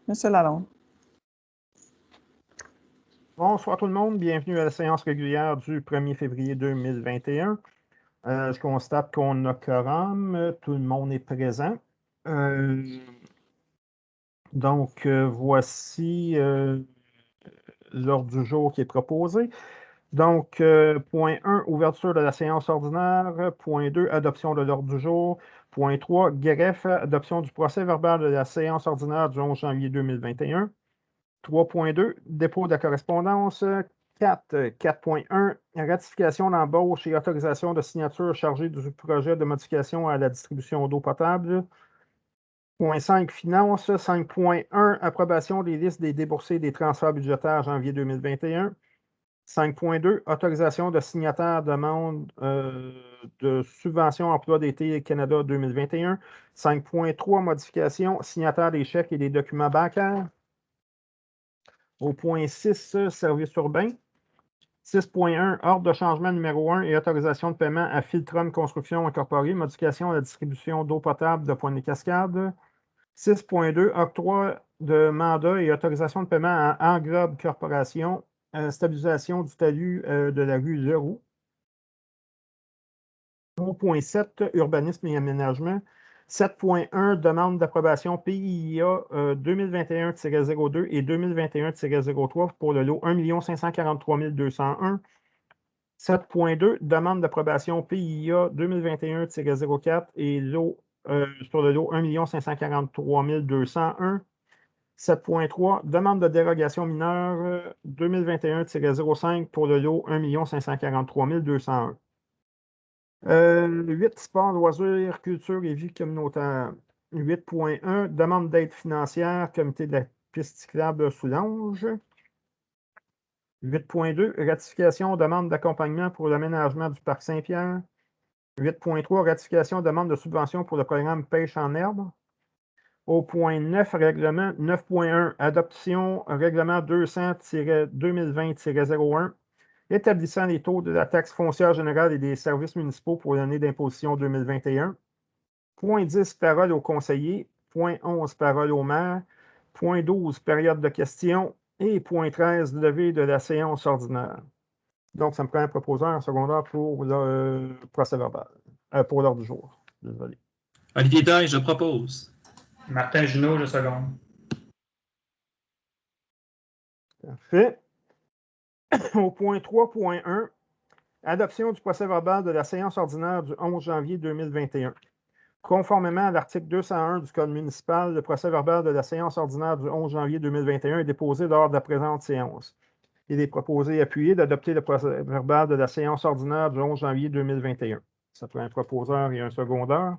Monsieur Lalonde. Bonsoir tout le monde, bienvenue à la séance régulière du 1er février 2021. Je constate qu'on a quorum, tout le monde est présent. Voici l'ordre du jour qui est proposé. Donc, point 1, ouverture de la séance ordinaire. Point 2, adoption de l'ordre du jour. Point 3, greffe, adoption du procès-verbal de la séance ordinaire du 11 janvier 2021. 3.2, dépôt de la correspondance. 4.1, ratification d'embauche et autorisation de signature chargée du projet de modification à la distribution d'eau potable. Point 5, finances. 5.1, approbation des listes des déboursés des transferts budgétaires janvier 2021. 5.2, autorisation de signataire demande de subvention emploi d'été Canada 2021. 5.3, modification, signataire des chèques et des documents bancaires. Au point 6, services urbains. 6.1, ordre de changement numéro 1 et autorisation de paiement à Filtrum Construction Incorporée, modification à la distribution d'eau potable de Pointe-des-Cascades. 6.2, octroi de mandat et autorisation de paiement à Englobe Corporation, stabilisation du talus de la rue Leroux. Au point 7, urbanisme et aménagement. 7.1, demande d'approbation PIA 2021-02 et 2021-03 pour le lot 1 543 201. 7.2, demande d'approbation PIA 2021-04 et sur le lot 1 543 201. 7.3, demande de dérogation mineure 2021-05 pour le lot 1 543 201. 8, sport, loisirs, culture et vie communautaire. 8.1, demande d'aide financière, comité de la piste cyclable Soulanges. 8.2, ratification, demande d'accompagnement pour l'aménagement du parc Saint-Pierre. 8.3, ratification, demande de subvention pour le programme Pêche en herbe. Au point 9, règlement 9.1, adoption règlement 200-2020-01, établissant les taux de la taxe foncière générale et des services municipaux pour l'année d'imposition 2021. Point 10, parole aux conseillers. Point 11, parole au maire. Point 12, période de questions. Et point 13, levée de la séance ordinaire. Donc, ça me prend un proposeur secondaire pour le procès-verbal, pour l'ordre du jour. Désolé. Olivier Daye, je propose. Martin Junot, je seconde. Parfait. Au point 3.1, adoption du procès-verbal de la séance ordinaire du 11 janvier 2021. Conformément à l'article 201 du Code municipal, le procès-verbal de la séance ordinaire du 11 janvier 2021 est déposé lors de la présente séance. Il est proposé et appuyé d'adopter le procès-verbal de la séance ordinaire du 11 janvier 2021. Ça fait un proposeur et un secondeur.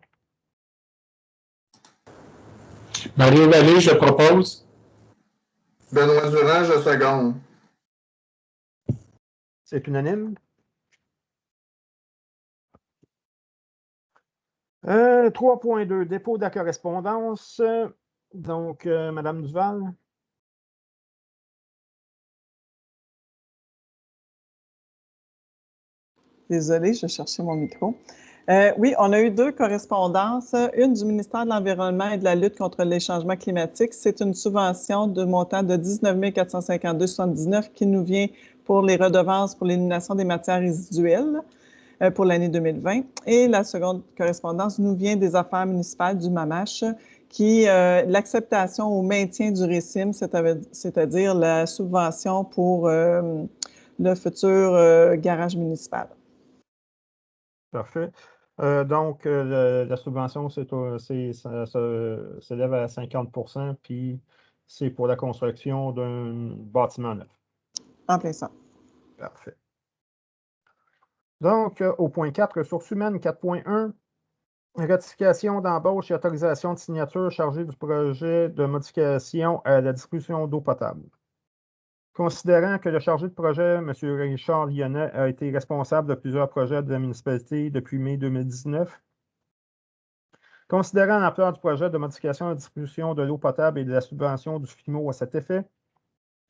Mario Vallée, je propose. Benoît Durand, je seconde. C'est unanime. 3.2, dépôt de la correspondance. Donc, Madame Duval. Désolée, je cherchais mon micro. Oui, on a eu 2 correspondances. Une du ministère de l'Environnement et de la lutte contre les changements climatiques. C'est une subvention de montant de 19 452,79 qui nous vient pour les redevances pour l'élimination des matières résiduelles pour l'année 2020. Et la seconde correspondance nous vient des affaires municipales du MAMACH qui l'acceptation au maintien du RECIM, c'est-à-dire la subvention pour le futur garage municipal. Parfait. Donc, la subvention, ça s'élève à 50%, puis c'est pour la construction d'un bâtiment neuf. En plein ça. Parfait. Donc, au point 4, ressources humaines 4.1, ratification d'embauche et autorisation de signature chargée du projet de modification à la distribution d'eau potable. Considérant que le chargé de projet, M. Richard Lyonnais, a été responsable de plusieurs projets de la municipalité depuis mai 2019, considérant l'ampleur du projet de modification à la distribution de l'eau potable et de la subvention du FIMO à cet effet,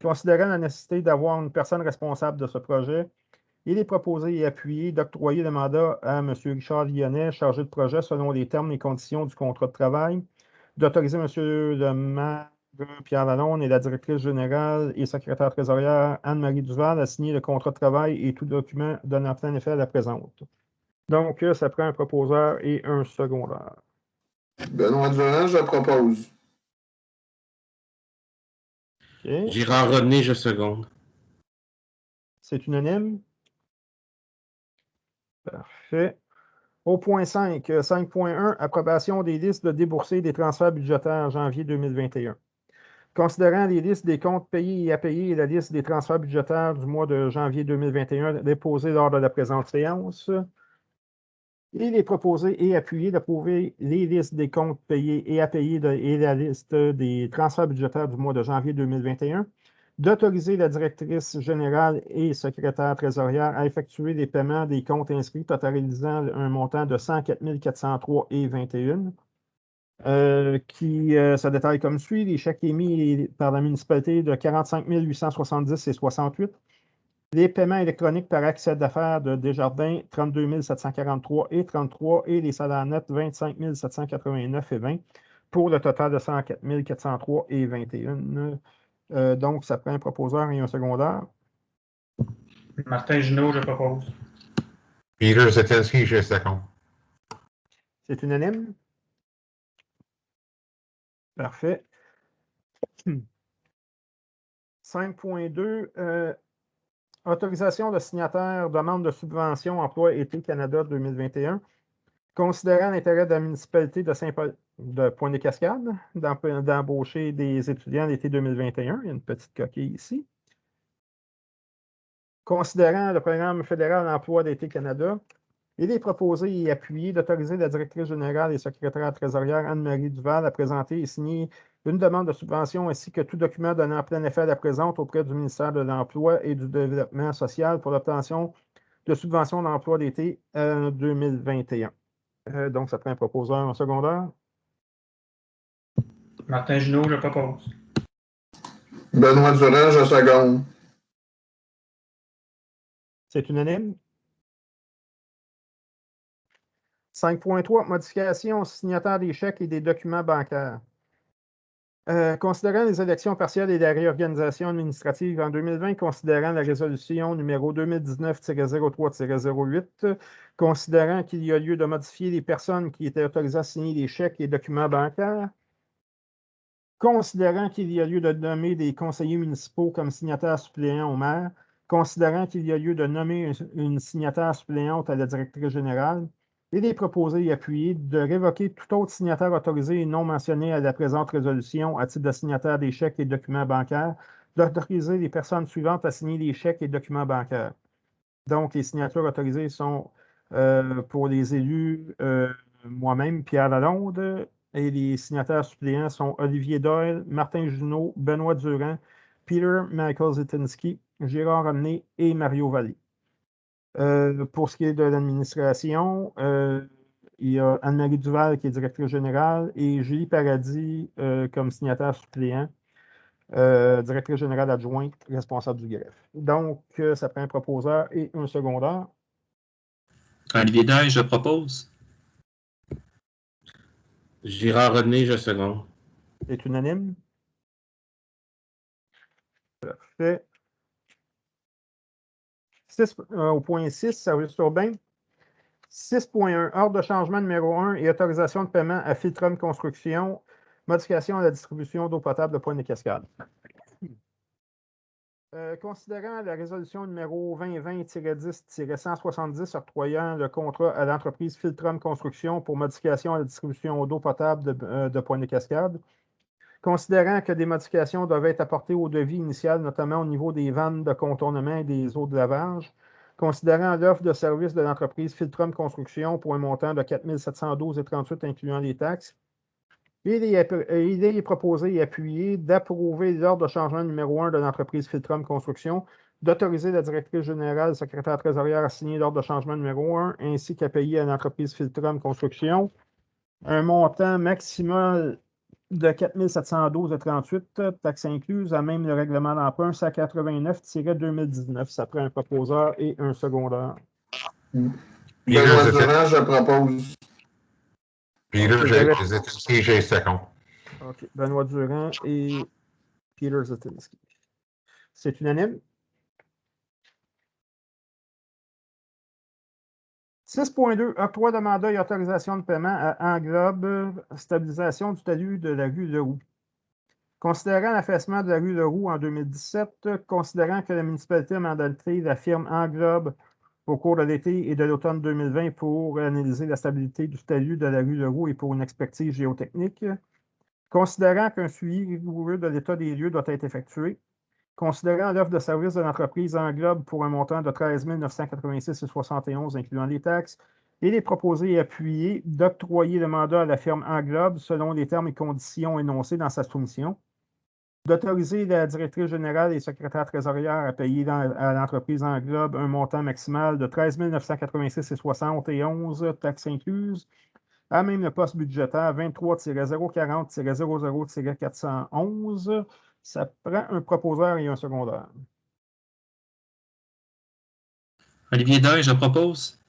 considérant la nécessité d'avoir une personne responsable de ce projet, il est proposé et appuyé d'octroyer le mandat à M. Richard Lyonnais, chargé de projet selon les termes et conditions du contrat de travail, d'autoriser M. le maire Pierre Lalonde et la directrice générale et secrétaire trésorière Anne-Marie Duval a signé le contrat de travail et tout document donnant plein effet à la présente. Donc, ça prend un proposeur et un secondaire. Benoît Durand, je propose. Okay. Girard Rodney, je seconde. C'est unanime? Parfait. Au point 5, 5.1, approbation des listes de déboursés des transferts budgétaires janvier 2021. Considérant les listes des comptes payés et à payer et la liste des transferts budgétaires du mois de janvier 2021 déposés lors de la présente séance, il est proposé et appuyé d'approuver les listes des comptes payés et à payer et la liste des transferts budgétaires du mois de janvier 2021, d'autoriser la directrice générale et secrétaire trésorière à effectuer les paiements des comptes inscrits totalisant un montant de 104 403,21 qui se détaille comme suit. Les chèques émis par la municipalité de 45 870,68. Les paiements électroniques par accès d'affaires de Desjardins, 32 743,33 et les salaires nets, 25 789,20 pour le total de 104 403,21. Donc, ça prend un proposeur et un secondaire. Martin Junot, je propose. Peter Zetinski, je seconde. C'est unanime? Parfait. 5.2, autorisation de signataire, demande de subvention emploi été Canada 2021. Considérant l'intérêt de la municipalité de Pointe-des-Cascades d'embaucher des étudiants l'été 2021, il y a une petite coquille ici. Considérant le programme fédéral d'emploi d'été Canada, il est proposé et appuyé d'autoriser la directrice générale et secrétaire trésorière Anne-Marie Duval à présenter et signer une demande de subvention ainsi que tout document donnant plein effet à la présente auprès du ministère de l'Emploi et du Développement social pour l'obtention de subventions d'emploi d'été 2021. Donc, ça prend un proposeur en secondaire. Martin Junot, je propose. Benoît Durand, je seconde. C'est unanime? 5.3, modification signataire des chèques et des documents bancaires. Considérant les élections partielles et la réorganisation administrative en 2020, considérant la résolution numéro 2019-03-08, considérant qu'il y a lieu de modifier les personnes qui étaient autorisées à signer les chèques et documents bancaires, considérant qu'il y a lieu de nommer des conseillers municipaux comme signataires suppléants au maire, considérant qu'il y a lieu de nommer une signataire suppléante à la directrice générale, il est proposé et appuyé de révoquer tout autre signataire autorisé et non mentionné à la présente résolution à titre de signataire des chèques et documents bancaires, d'autoriser les personnes suivantes à signer les chèques et documents bancaires. Donc, les signatures autorisées sont pour les élus, moi-même, Pierre Lalonde, et les signataires suppléants sont Olivier Doyle, Martin Junot, Benoît Durand, Peter Michael Zetinski, Girard Rodney et Mario Vallée. Pour ce qui est de l'administration, il y a Anne-Marie Duval qui est directrice générale et Julie Paradis comme signataire suppléant, directrice générale adjointe, responsable du greffe. Donc, ça prend un proposeur et un secondaire. Olivier Daye, je propose. Girard Rodney, je seconde. C'est unanime? Parfait. Au point 6, service urbain. 6.1, ordre de changement numéro 1 et autorisation de paiement à Filtrum Construction, modification à la distribution d'eau potable de Pointe-des-Cascades. Considérant la résolution numéro 2020-10-170 octroyant le contrat à l'entreprise Filtrum Construction pour modification à la distribution d'eau potable de Pointe-des-Cascades, considérant que des modifications doivent être apportées au devis initial, notamment au niveau des vannes de contournement et des eaux de lavage, considérant l'offre de service de l'entreprise Filtrum Construction pour un montant de 4 712,38 incluant les taxes, il est proposé et appuyé d'approuver l'ordre de changement numéro 1 de l'entreprise Filtrum Construction, d'autoriser la directrice générale, secrétaire trésorière à signer l'ordre de changement numéro 1, ainsi qu'à payer à l'entreprise Filtrum Construction un montant maximal de 4 712,38, taxes incluses, à même le règlement d'emprunt 189-2019. Ça prend un proposeur et un secondaire. Benoît Durand, je propose. Peter Zetinski, je seconde. OK. Benoît Durand et Peter Zetinski. C'est unanime. 6.2, octroi de mandat et autorisation de paiement à Englobe, stabilisation du talus de la rue Leroux. Considérant l'affaissement de la rue Leroux en 2017, considérant que la municipalité a mandaté la firme Englobe au cours de l'été et de l'automne 2020 pour analyser la stabilité du talus de la rue Leroux et pour une expertise géotechnique, considérant qu'un suivi rigoureux de l'état des lieux doit être effectué, considérant l'offre de service de l'entreprise Englobe pour un montant de 13 986,71 incluant les taxes, et les proposer et appuyer d'octroyer le mandat à la firme Englobe selon les termes et conditions énoncés dans sa soumission, d'autoriser la directrice générale et secrétaire trésorière à payer à l'entreprise Englobe un montant maximal de 13 986,71 taxes incluses, à même le poste budgétaire 23-040-00-411. Ça prend un proposeur et un secondaire. Olivier Daye, je propose.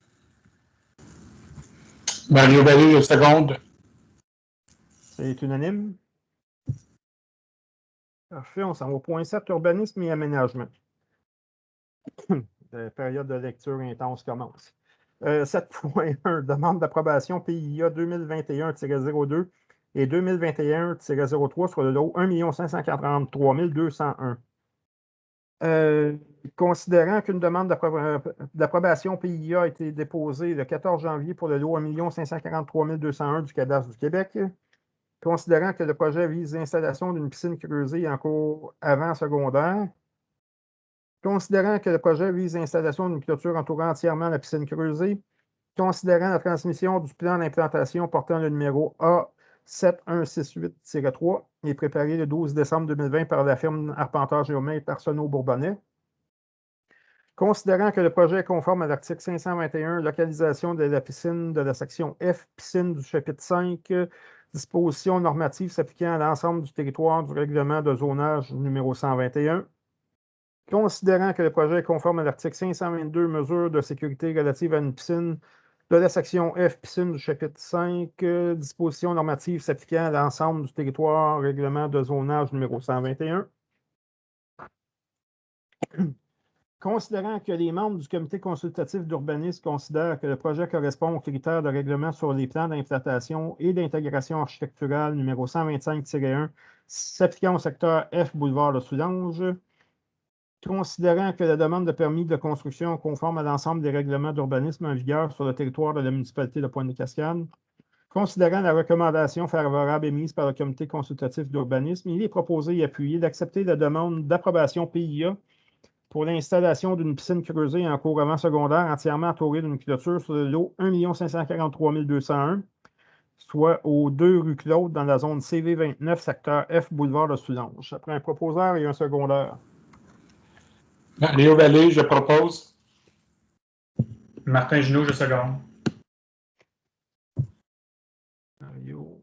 Mario Vallée, je seconde. C'est unanime. Parfait, on s'en va au point 7, urbanisme et aménagement. La période de lecture intense commence. 7.1, demande d'approbation PIA 2021-02 et 2021-03 sur le lot 1 543 201. Considérant qu'une demande d'approbation PIA a été déposée le 14 janvier pour le lot 1 543 201 du Cadastre du Québec, considérant que le projet vise l'installation d'une piscine creusée en cours avant secondaire, considérant que le projet vise l'installation d'une clôture entourant entièrement la piscine creusée, considérant la transmission du plan d'implantation portant le numéro A7168-3 et préparé le 12 décembre 2020 par la firme Arpenteur Géomètre Arsenault Bourbonnais, considérant que le projet est conforme à l'article 521, localisation de la piscine de la section F, piscine du chapitre 5, dispositions normatives s'appliquant à l'ensemble du territoire du règlement de zonage numéro 121, considérant que le projet est conforme à l'article 522, mesures de sécurité relatives à une piscine de la section F, piscine du chapitre 5, dispositions normatives s'appliquant à l'ensemble du territoire, règlement de zonage numéro 121. Considérant que les membres du comité consultatif d'urbanisme considèrent que le projet correspond aux critères de règlement sur les plans d'implantation et d'intégration architecturale numéro 125-1 s'appliquant au secteur F, boulevard de Soulanges, considérant que la demande de permis de construction est conforme à l'ensemble des règlements d'urbanisme en vigueur sur le territoire de la municipalité de Pointe-des-Cascades, considérant la recommandation favorable émise par le comité consultatif d'urbanisme, il est proposé et appuyé d'accepter la demande d'approbation PIA pour l'installation d'une piscine creusée en cours avant secondaire entièrement entourée d'une clôture sur le lot 1 543 201, soit aux 2 rue Claude dans la zone CV29, secteur F, boulevard de Soulanges. Après un proposeur et un secondaire. Léo Vallée, je propose. Martin Junot, je seconde. Mario.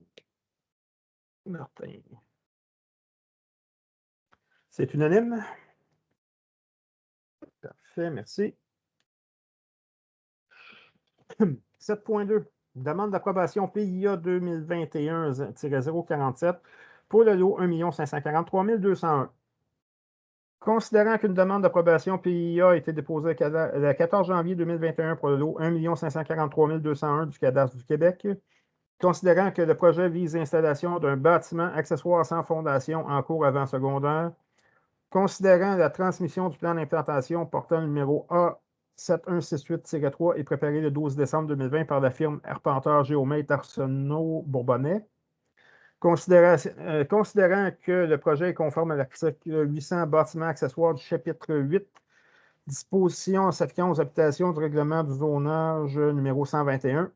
Martin. C'est unanime. Parfait, merci. 7.2. Demande d'approbation PIA 2021-047 pour le lot 1 543 201. Considérant qu'une demande d'approbation PIA a été déposée le 14 janvier 2021 pour le lot 1 543 201 du Cadastre du Québec, considérant que le projet vise l'installation d'un bâtiment accessoire sans fondation en cours avant secondaire, considérant la transmission du plan d'implantation portant le numéro A7168-3 et préparé le 12 décembre 2020 par la firme Arpenteur Géomètre Arsenault Bourbonnais, considérant que le projet est conforme à l'article 800 bâtiments accessoires du chapitre 8, dispositions s'appliquant aux habitations du règlement du zonage numéro 121,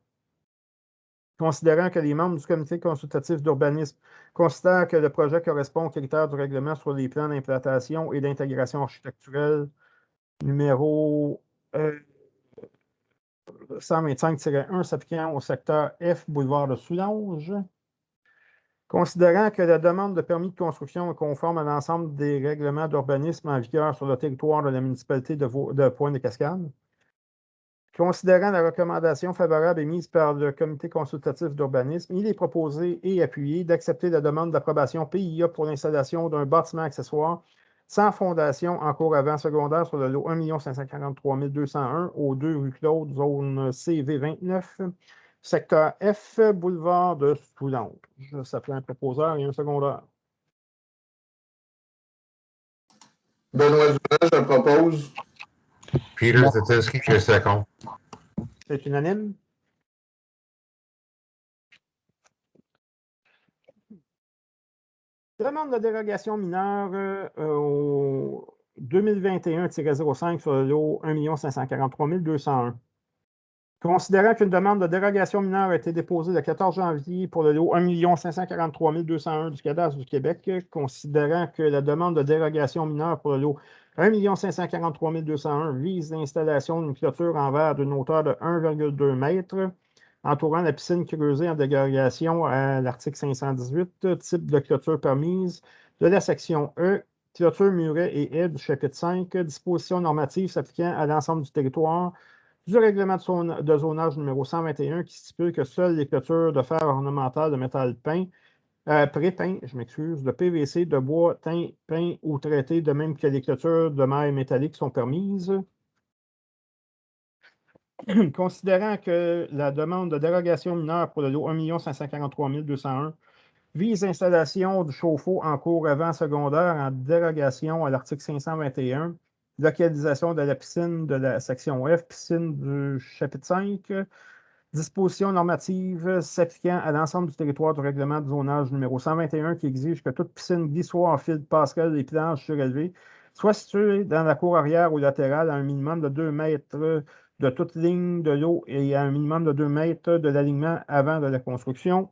considérant que les membres du comité consultatif d'urbanisme considèrent que le projet correspond aux critères du règlement sur les plans d'implantation et d'intégration architecturelle numéro 125-1 s'appliquant au secteur F, boulevard de Soulanges, considérant que la demande de permis de construction est conforme à l'ensemble des règlements d'urbanisme en vigueur sur le territoire de la municipalité de Pointe-des-Cascades, Considérant la recommandation favorable émise par le Comité consultatif d'urbanisme, il est proposé et appuyé d'accepter la demande d'approbation PIA pour l'installation d'un bâtiment accessoire sans fondation en cours avant secondaire sur le lot 1 543 201 au 2 rue Claude, zone CV29, secteur F, boulevard de Soulanges. Ça fait un proposeur et un secondaire. Benoît Durand, je propose. Peter Zetinski, je seconde. C'est unanime? Demande de dérogation mineure au 2021-05 sur le lot 1 543 201. Considérant qu'une demande de dérogation mineure a été déposée le 14 janvier pour le lot 1 543 201 du cadastre du Québec, considérant que la demande de dérogation mineure pour le lot 1 543 201 vise l'installation d'une clôture en verre d'une hauteur de 1,2 m entourant la piscine creusée en dérogation à l'article 518, type de clôture permise de la section E, clôture muret et haies du chapitre 5, dispositions normatives s'appliquant à l'ensemble du territoire, du règlement de zonage numéro 121 qui stipule que seules les clôtures de fer ornemental de métal peint, pré-peint, de PVC, de bois, teint, peint ou traité, de même que les clôtures de mailles métalliques sont permises. Considérant que la demande de dérogation mineure pour le lot 1 543 201 vise l'installation du chauffe-eau en cours avant secondaire en dérogation à l'article 521, localisation de la piscine de la section F, piscine du chapitre 5, dispositions normatives s'appliquant à l'ensemble du territoire du règlement de zonage numéro 121 qui exige que toute piscine glissoire, fil, passerelle et planches surélevées soit située dans la cour arrière ou latérale à un minimum de 2 mètres de toute ligne de l'eau et à un minimum de 2 mètres de l'alignement avant de la construction.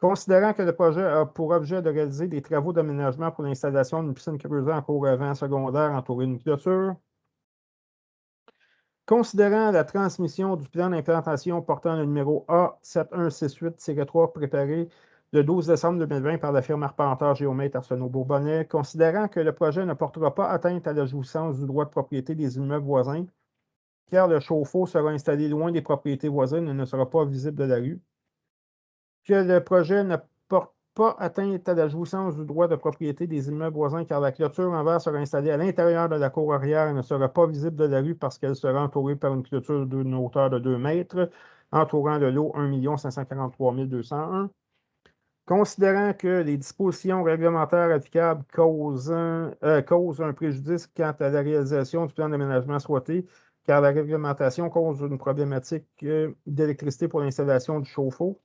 Considérant que le projet a pour objet de réaliser des travaux d'aménagement pour l'installation d'une piscine creusée en cours avant secondaire entourée d'une clôture. Considérant la transmission du plan d'implantation portant le numéro A7168-3 préparé le 12 décembre 2020 par la firme Arpenteur Géomètre Arsenault Bourbonnais, considérant que le projet ne portera pas atteinte à la jouissance du droit de propriété des immeubles voisins, car le chauffe-eau sera installé loin des propriétés voisines et ne sera pas visible de la rue, que le projet ne porte pas atteinte à la jouissance du droit de propriété des immeubles voisins, car la clôture en verre sera installée à l'intérieur de la cour arrière et ne sera pas visible de la rue parce qu'elle sera entourée par une clôture d'une hauteur de 2 mètres, entourant le lot 1 543 201. Considérant que les dispositions réglementaires applicables causent un préjudice quant à la réalisation du plan d'aménagement souhaité, car la réglementation cause une problématique d'électricité pour l'installation du chauffe-eau.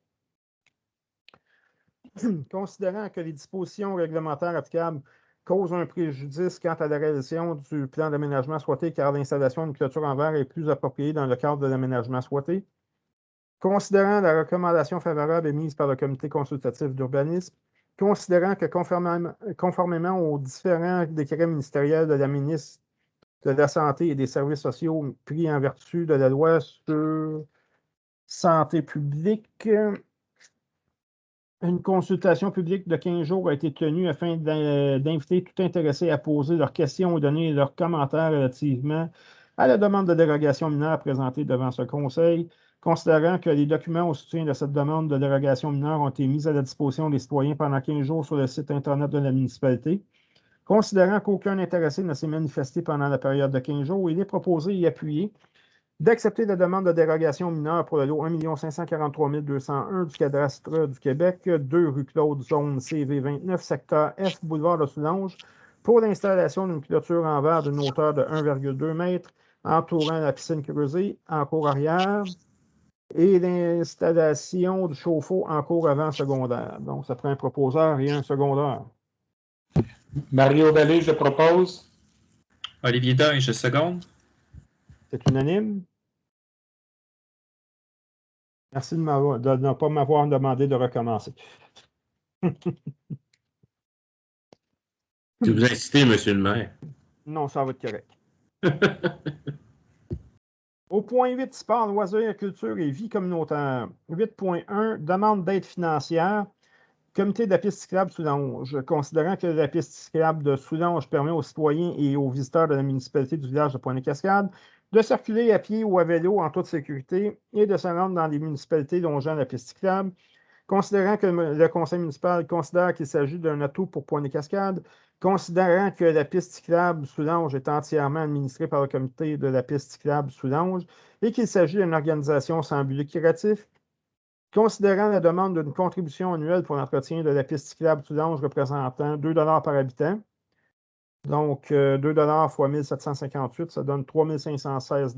Considérant que les dispositions réglementaires applicables causent un préjudice quant à la réalisation du plan d'aménagement souhaité, car l'installation d'une clôture en verre est plus appropriée dans le cadre de l'aménagement souhaité. Considérant la recommandation favorable émise par le Comité consultatif d'urbanisme, considérant que conformément aux différents décrets ministériels de la ministre de la Santé et des Services sociaux pris en vertu de la loi sur santé publique, une consultation publique de 15 jours a été tenue afin d'inviter tout intéressé à poser leurs questions et donner leurs commentaires relativement à la demande de dérogation mineure présentée devant ce Conseil, considérant que les documents au soutien de cette demande de dérogation mineure ont été mis à la disposition des citoyens pendant 15 jours sur le site Internet de la municipalité. Considérant qu'aucun intéressé ne s'est manifesté pendant la période de 15 jours, il est proposé et appuyé d'accepter la demande de dérogation mineure pour le lot 1 543 201 du cadastre du Québec, 2 rue Claude, zone CV29, secteur F, boulevard de Soulanges, pour l'installation d'une clôture en verre d'une hauteur de 1,2 m entourant la piscine creusée en cour arrière et l'installation du chauffe-eau en cours avant secondaire. Donc, ça prend un proposeur et un secondaire. Mario Vallée, je propose. Olivier Dain, je seconde. C'est unanime. Merci de ne pas m'avoir demandé de recommencer. Si vous incitez, monsieur le maire. Non, ça va être correct. Au point 8, sport, loisirs, culture et vie communautaire. 8.1, demande d'aide financière. Comité de la piste cyclable Soulanges. Considérant que la piste cyclable de Soulanges permet aux citoyens et aux visiteurs de la municipalité du village de Pointe-des-Cascades de circuler à pied ou à vélo en toute sécurité et de se rendre dans les municipalités longeant la piste cyclable. Considérant que le conseil municipal considère qu'il s'agit d'un atout pour Pointe-des-Cascades, considérant que la piste cyclable Soulanges est entièrement administrée par le comité de la piste cyclable Soulanges et qu'il s'agit d'une organisation sans but lucratif, considérant la demande d'une contribution annuelle pour l'entretien de la piste cyclable Soulanges représentant 2 $ par habitant, donc 2 $ fois 1758, ça donne 3516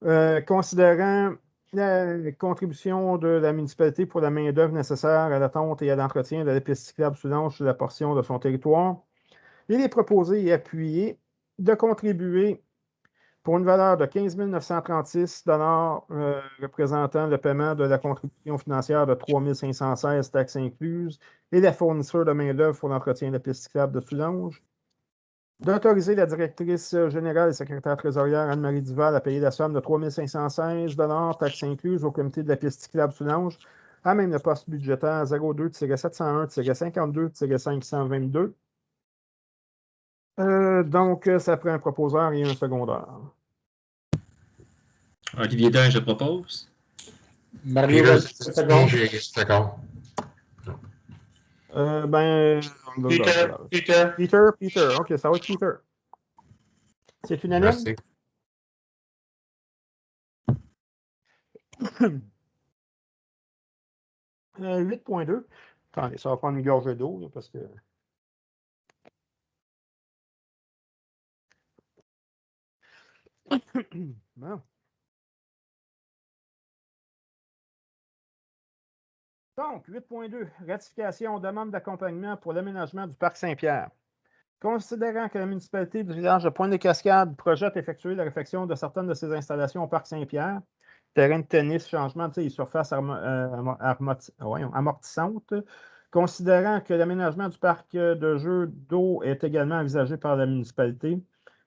$. Considérant la contribution de la municipalité pour la main-d'œuvre nécessaire à la tonte et à l'entretien de la piste cyclable Soulanges sur la portion de son territoire, il est proposé et appuyé de contribuer pour une valeur de 15 936 $, représentant le paiement de la contribution financière de 3 516 taxes incluses et la fourniture de main-d'œuvre pour l'entretien de la piste cyclable de Soulanges, d'autoriser la directrice générale et secrétaire trésorière Anne-Marie Duval à payer la somme de 3 516 $, taxes incluses, au comité de la piste cyclable Soulanges, à même le poste budgétaire 02-701-52-522. Donc, ça prend un proposeur et un secondaire. Olivier Dain, je propose. Mario Peter Vallée, seconde. Cetesky, je second. Peter. OK, ça va être Peter. C'est unanime? Merci. Euh, 8.2. Attendez, ça va prendre une gorgée d'eau, là, parce que... Bon. Donc, 8.2, ratification demande d'accompagnement pour l'aménagement du parc Saint-Pierre. Considérant que la municipalité du village de Pointe-des-Cascades projette effectuer la réfection de certaines de ses installations au parc Saint-Pierre, terrain de tennis, changement de surface amortissante, considérant que l'aménagement du parc de jeux d'eau est également envisagé par la municipalité,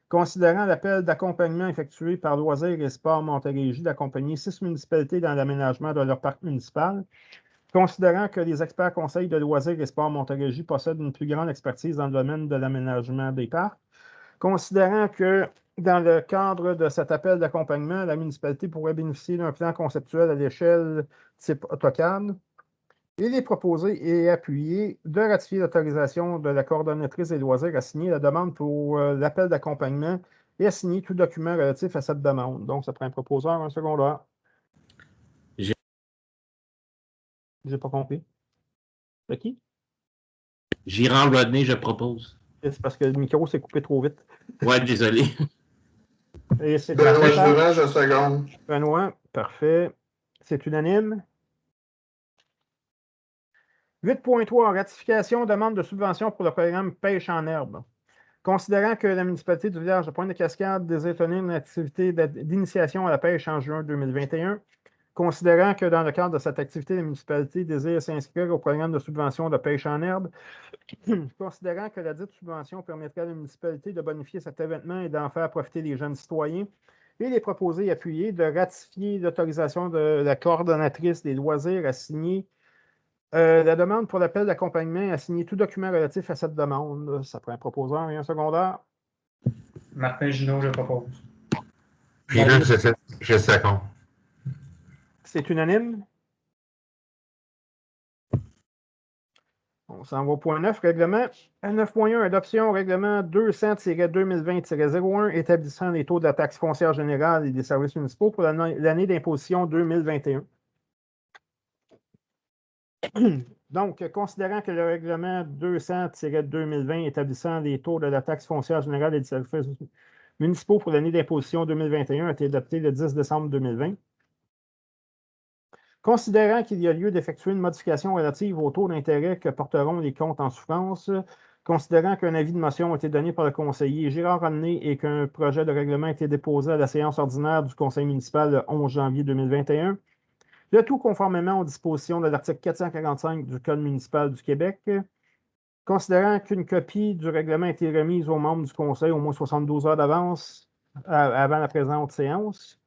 considérant l'appel d'accompagnement effectué par Loisirs et Sports Montérégie d'accompagner 6 municipalités dans l'aménagement de leur parc municipal, considérant que les experts conseils de Loisirs et Sports Montérégie possèdent une plus grande expertise dans le domaine de l'aménagement des parcs, considérant que dans le cadre de cet appel d'accompagnement, la municipalité pourrait bénéficier d'un plan conceptuel à l'échelle type AutoCAD, il est proposé et appuyé de ratifier l'autorisation de la coordonnatrice des loisirs à signer la demande pour l'appel d'accompagnement et à signer tout document relatif à cette demande. Donc, ça prend un proposeur, un secondaire. J'ai pas compris. C'est qui? Girard Rodney, je propose. C'est parce que le micro s'est coupé trop vite. Ouais, désolé. Et c'est Benoît Durand, je seconde. Benoît, parfait. C'est unanime. 8.3, ratification, demande de subvention pour le programme Pêche en herbe. Considérant que la municipalité du village de Pointe-des-Cascades désire tenir une activité d'initiation à la pêche en juin 2021, considérant que dans le cadre de cette activité, la municipalité désire s'inscrire au programme de subvention de pêche en herbe, considérant que la dite subvention permettrait à la municipalité de bonifier cet événement et d'en faire profiter les jeunes citoyens, il est proposé et appuyé de ratifier l'autorisation de la coordonnatrice des loisirs à signer la demande pour l'appel d'accompagnement, à signer tout document relatif à cette demande. Ça prend un proposeur et un secondaire. Martin Ginaud, je propose. Peter Cetesky, je second. C'est unanime. On s'en va au point 9, règlement. 9.1, adoption règlement 200-2020-01 établissant les taux de la taxe foncière générale et des services municipaux pour l'année d'imposition 2021. Donc, considérant que le règlement 200-2020 établissant les taux de la taxe foncière générale et des services municipaux pour l'année d'imposition 2021 a été adopté le 10 décembre 2020. Considérant qu'il y a lieu d'effectuer une modification relative au taux d'intérêt que porteront les comptes en souffrance, considérant qu'un avis de motion a été donné par le conseiller Girard Rodney et qu'un projet de règlement a été déposé à la séance ordinaire du conseil municipal le 11 janvier 2021, le tout conformément aux dispositions de l'article 445 du Code municipal du Québec, considérant qu'une copie du règlement a été remise aux membres du conseil au moins 72 heures d'avance avant la présente séance,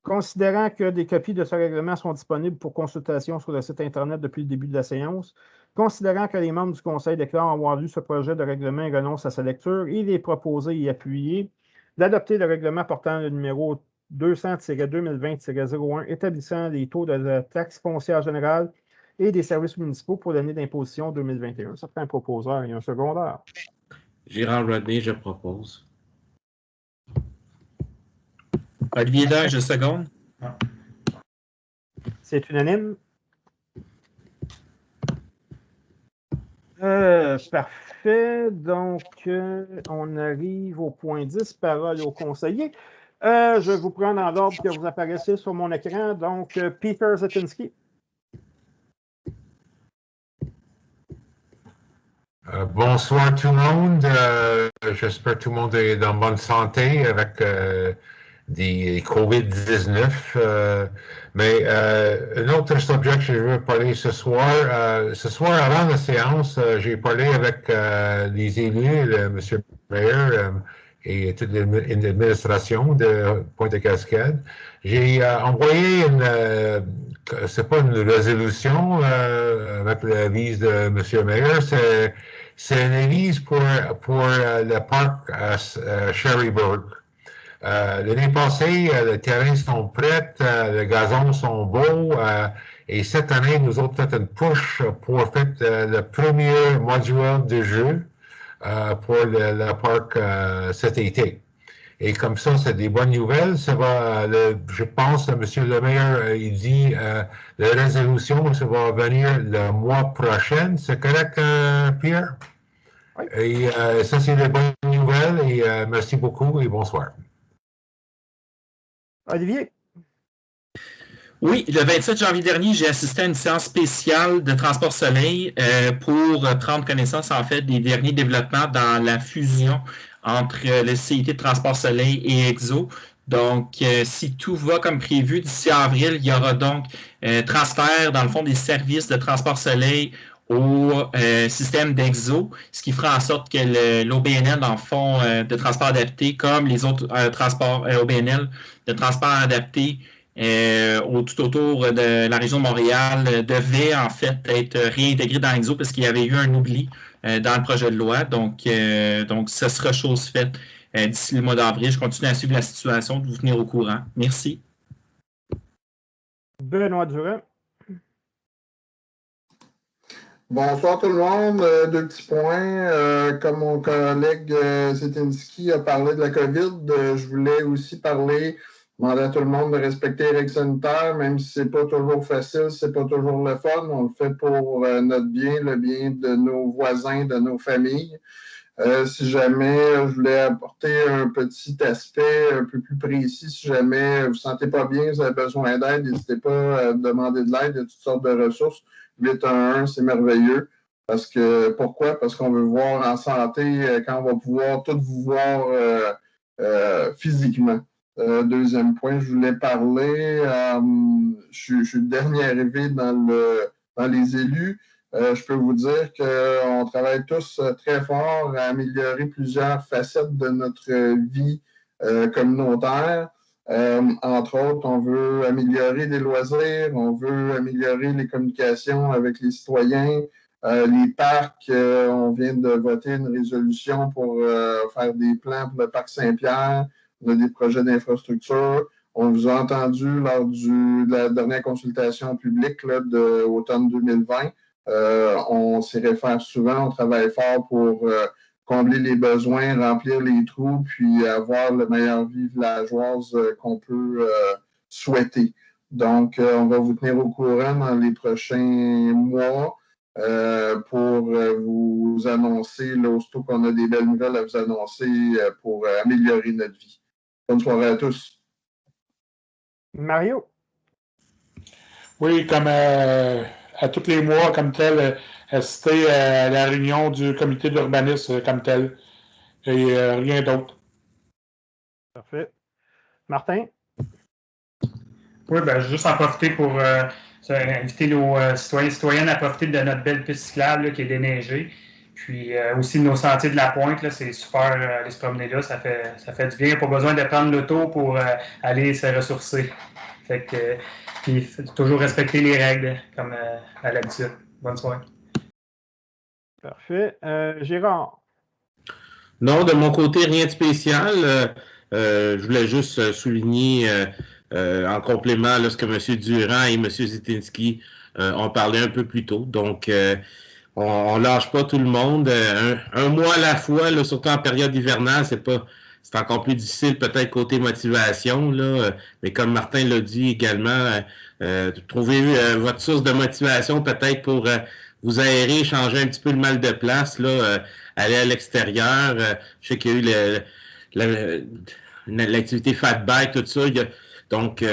considérant que des copies de ce règlement sont disponibles pour consultation sur le site Internet depuis le début de la séance, considérant que les membres du conseil déclarent avoir lu ce projet de règlement et renoncent à sa lecture, il est proposé et appuyé d'adopter le règlement portant le numéro 200-2020-01 établissant les taux de la taxe foncière générale et des services municipaux pour l'année d'imposition 2021. Ça fait un proposeur et un secondaire. Gérard Rodney, je propose. Olivier Dain, je seconde. C'est unanime. Parfait. Donc, on arrive au point 10, parole au conseiller. Je vous prends dans l'ordre que vous apparaissez sur mon écran. Donc, Peter Zetinski. Bonsoir tout le monde. J'espère que tout le monde est en bonne santé avec des COVID-19. Mais un autre sujet que je veux parler ce soir. Ce soir, avant la séance, j'ai parlé avec les élus, M. Mayor et toute l'administration de Pointe-à-Cascade. J'ai envoyé c'est pas une résolution avec l'avis de M. Mayor, c'est une avis pour le parc à Cherryburg. L'année passée, les terrains sont prêts, les gazons sont beaux, et cette année, nous avons fait une push pour faire le premier module de jeu pour le parc cet été. Et comme ça, c'est des bonnes nouvelles. Ça va, je pense, M. le maire, il dit la résolution, ça va venir le mois prochain. C'est correct, Pierre? Oui. Et ça, c'est des bonnes nouvelles. Et merci beaucoup et bonsoir. Olivier. Oui, le 27 janvier dernier, j'ai assisté à une séance spéciale de Transport Soleil pour prendre connaissance, en fait, des derniers développements dans la fusion entre le CIT de Transport Soleil et EXO. Donc, si tout va comme prévu, d'ici avril, il y aura donc transfert, dans le fond, des services de Transport Soleil au système d'EXO, ce qui fera en sorte que l'OBNL, dans le fond, de transport adapté, comme les autres transports OBNL de transport adapté, tout autour de la région de Montréal devait en fait être réintégré dans l'EXO parce qu'il y avait eu un oubli dans le projet de loi. Donc ça sera chose faite d'ici le mois d'avril. Je continue à suivre la situation, de vous tenir au courant. Merci. Benoît Durand. Bonsoir tout le monde. Deux petits points. Comme mon collègue Zetinski a parlé de la COVID, je voulais aussi demander à tout le monde de respecter les règles sanitaires, même si c'est pas toujours facile, c'est pas toujours le fun. On le fait pour notre bien, le bien de nos voisins, de nos familles. Si jamais je voulais apporter un petit aspect un peu plus précis, si jamais vous ne vous sentez pas bien, vous avez besoin d'aide, n'hésitez pas à demander de l'aide, il y a toutes sortes de ressources. 811, c'est merveilleux. Pourquoi? Parce qu'on veut voir en santé quand on va pouvoir tout vous voir physiquement. Deuxième point, je voulais parler, je suis le dernier arrivé dans les élus. Je peux vous dire qu'on travaille tous très fort à améliorer plusieurs facettes de notre vie communautaire. Entre autres, on veut améliorer les loisirs, on veut améliorer les communications avec les citoyens. Les parcs, on vient de voter une résolution pour faire des plans pour le parc Saint-Pierre. On a des projets d'infrastructure. On vous a entendu lors de la dernière consultation publique de l'automne 2020. On s'y réfère souvent, on travaille fort pour combler les besoins, remplir les trous, puis avoir la meilleure vie villageoise qu'on peut souhaiter. Donc, on va vous tenir au courant dans les prochains mois pour vous annoncer, aussitôt qu'on a des belles nouvelles à vous annoncer pour améliorer notre vie. Bonne soirée à tous. Mario. Oui, comme à tous les mois, comme tel, assister à la réunion du comité d'urbanisme comme tel. Et rien d'autre. Parfait. Martin? Oui, ben, je vais juste en profiter pour inviter nos citoyens et citoyennes à profiter de notre belle piste cyclable là, qui est déneigée. Puis aussi nos sentiers de la pointe, là, c'est super aller se promener là, ça fait du bien. Pas besoin de prendre l'auto pour aller se ressourcer. Fait que puis toujours respecter les règles comme à l'habitude. Bonne soirée. Parfait. Gérard? Non, de mon côté, rien de spécial. Je voulais juste souligner en complément là, ce que M. Durand et M. Zitinski ont parlé un peu plus tôt. Donc, on lâche pas tout le monde. Un mois à la fois, là, surtout en période hivernale, c'est encore plus difficile peut-être côté motivation. Là, mais comme Martin l'a dit également, trouvez votre source de motivation peut-être pour vous aérer, changer un petit peu le mal de place, là, aller à l'extérieur. Je sais qu'il y a eu l'activité fat bike, tout ça. Donc,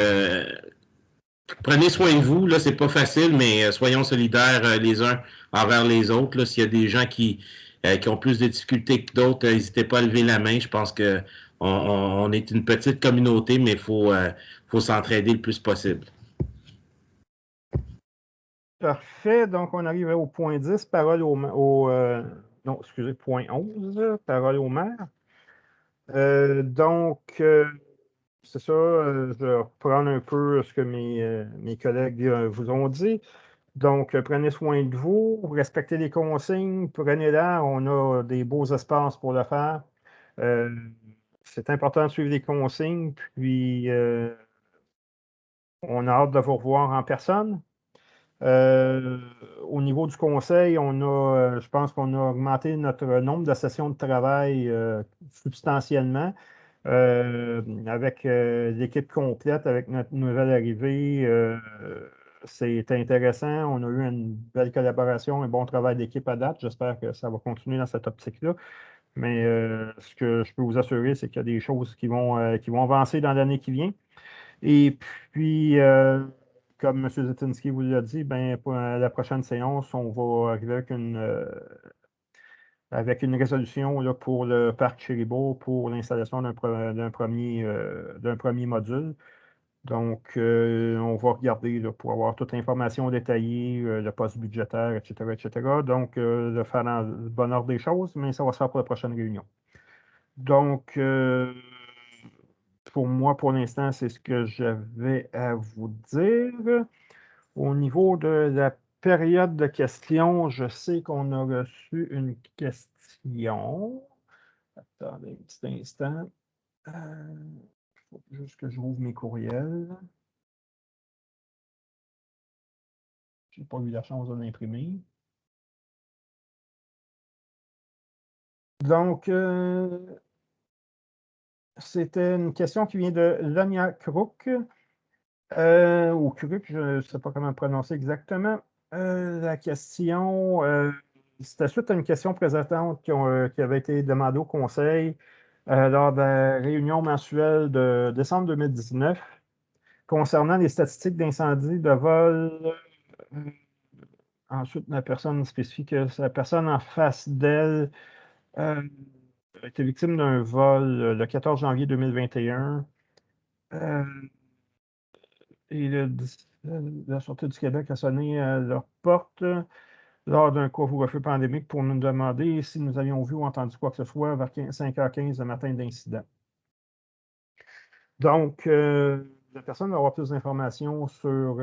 prenez soin de vous. Là, c'est pas facile, mais soyons solidaires les uns envers les autres. S'il y a des gens qui ont plus de difficultés que d'autres, n'hésitez pas à lever la main. Je pense que on est une petite communauté, mais il faut s'entraider le plus possible. Parfait. Donc, on arrive au point 10, parole non, excusez, point 11, parole au maire. Donc, c'est ça, je vais reprendre un peu ce que mes collègues vous ont dit. Donc, prenez soin de vous, respectez les consignes, prenez l'air, on a des beaux espaces pour le faire. C'est important de suivre les consignes, puis on a hâte de vous revoir en personne. Au niveau du conseil, je pense qu'on a augmenté notre nombre de sessions de travail substantiellement. Avec l'équipe complète, avec notre nouvelle arrivée, c'est intéressant. On a eu une belle collaboration, un bon travail d'équipe à date. J'espère que ça va continuer dans cette optique-là. Mais ce que je peux vous assurer, c'est qu'il y a des choses qui vont avancer dans l'année qui vient. Et puis, comme M. Zitinski vous l'a dit, ben, pour la prochaine séance, on va arriver avec une résolution là, pour le parc Chéribourg pour l'installation d'un premier module. Donc, on va regarder là, pour avoir toute l'information détaillée, le poste budgétaire, etc., etc. Donc, le faire dans le bon ordre des choses, mais ça va se faire pour la prochaine réunion. Donc, pour moi, pour l'instant, c'est ce que j'avais à vous dire. Au niveau de la période de questions, je sais qu'on a reçu une question. Attendez un petit instant. Il faut juste que je rouvre mes courriels. Je n'ai pas eu la chance de l'imprimer. Donc, c'était une question qui vient de Lania Crook. Ou Crook, je ne sais pas comment prononcer exactement. La question, c'était suite à une question présentante qui avait été demandée au Conseil lors de la réunion mensuelle de décembre 2019 concernant les statistiques d'incendie, de vol. Ensuite, la personne spécifique, la personne en face d'elle a été victime d'un vol le 14 janvier 2021. Et la Sûreté du Québec a sonné à leur porte lors d'un couvre-feu pandémique pour nous demander si nous avions vu ou entendu quoi que ce soit vers 5h15 le matin d'incident. Donc, la personne va avoir plus d'informations sur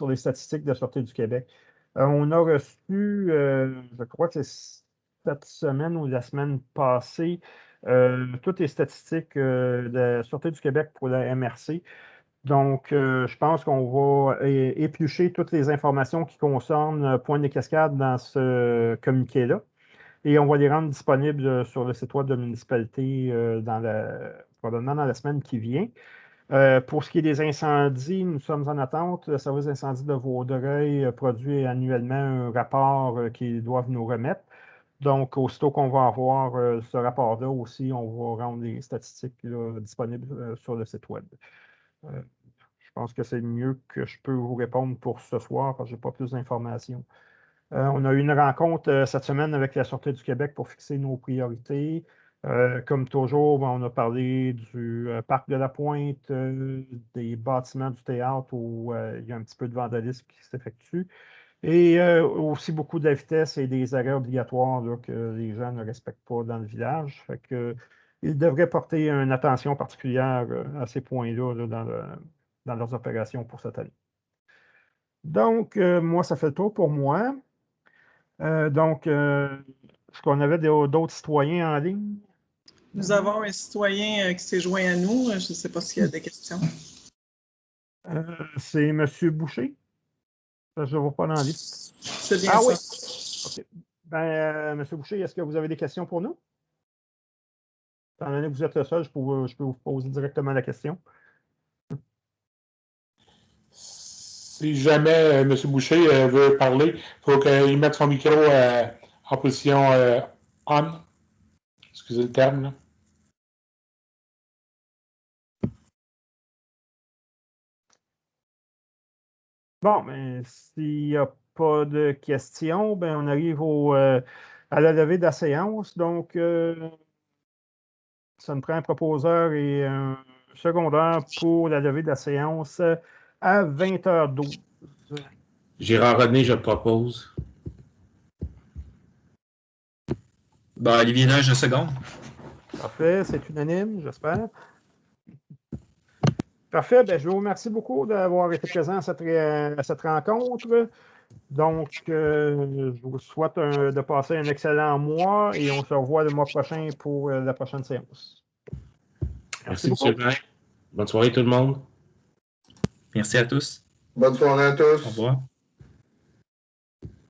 les statistiques de la Sûreté du Québec. On a reçu, je crois que c'est cette semaine ou la semaine passée, toutes les statistiques de la Sûreté du Québec pour la MRC. Donc, je pense qu'on va éplucher toutes les informations qui concernent Pointe-des-Cascades dans ce communiqué-là. Et on va les rendre disponibles sur le site web de la municipalité probablement dans la semaine qui vient. Pour ce qui est des incendies, nous sommes en attente. Le service d'incendie de Vaudreuil produit annuellement un rapport qu'ils doivent nous remettre. Donc, aussitôt qu'on va avoir ce rapport-là aussi, on va rendre les statistiques là, disponibles sur le site web. Je pense que c'est mieux que je peux vous répondre pour ce soir parce que je n'ai pas plus d'informations. On a eu une rencontre cette semaine avec la Sûreté du Québec pour fixer nos priorités. Comme toujours, on a parlé du parc de la Pointe, des bâtiments du théâtre où il y a un petit peu de vandalisme qui s'effectue. Et aussi beaucoup de la vitesse et des arrêts obligatoires là, que les gens ne respectent pas dans le village. Fait que, ils devraient porter une attention particulière à ces points-là là, dans leurs opérations pour cette année. Donc, moi, ça fait le tour pour moi. Est-ce qu'on avait d'autres citoyens en ligne? Nous avons un citoyen qui s'est joint à nous. Je ne sais pas s'il y a des questions. C'est M. Boucher. Je ne vois pas dans la liste. C'est bien ça. Oui. OK. M. Boucher, est-ce que vous avez des questions pour nous? Étant donné que vous êtes le seul, je peux vous poser directement la question. Si jamais M. Boucher veut parler, il faut qu'il mette son micro en position on. Excusez le terme, là. Bon, mais s'il n'y a pas de questions, on arrive à la levée de la séance. Donc, ça nous prend un proposeur et un secondaire pour la levée de la séance à 20h12. Gérard René, je propose. Olivier Nage, je seconde. Parfait, c'est unanime, j'espère. Parfait, je vous remercie beaucoup d'avoir été présent à cette rencontre. Donc, je vous souhaite de passer un excellent mois et on se revoit le mois prochain pour la prochaine séance. Merci M. le maire. Bonne soirée tout le monde. Merci à tous. Bonne soirée à tous. Au revoir.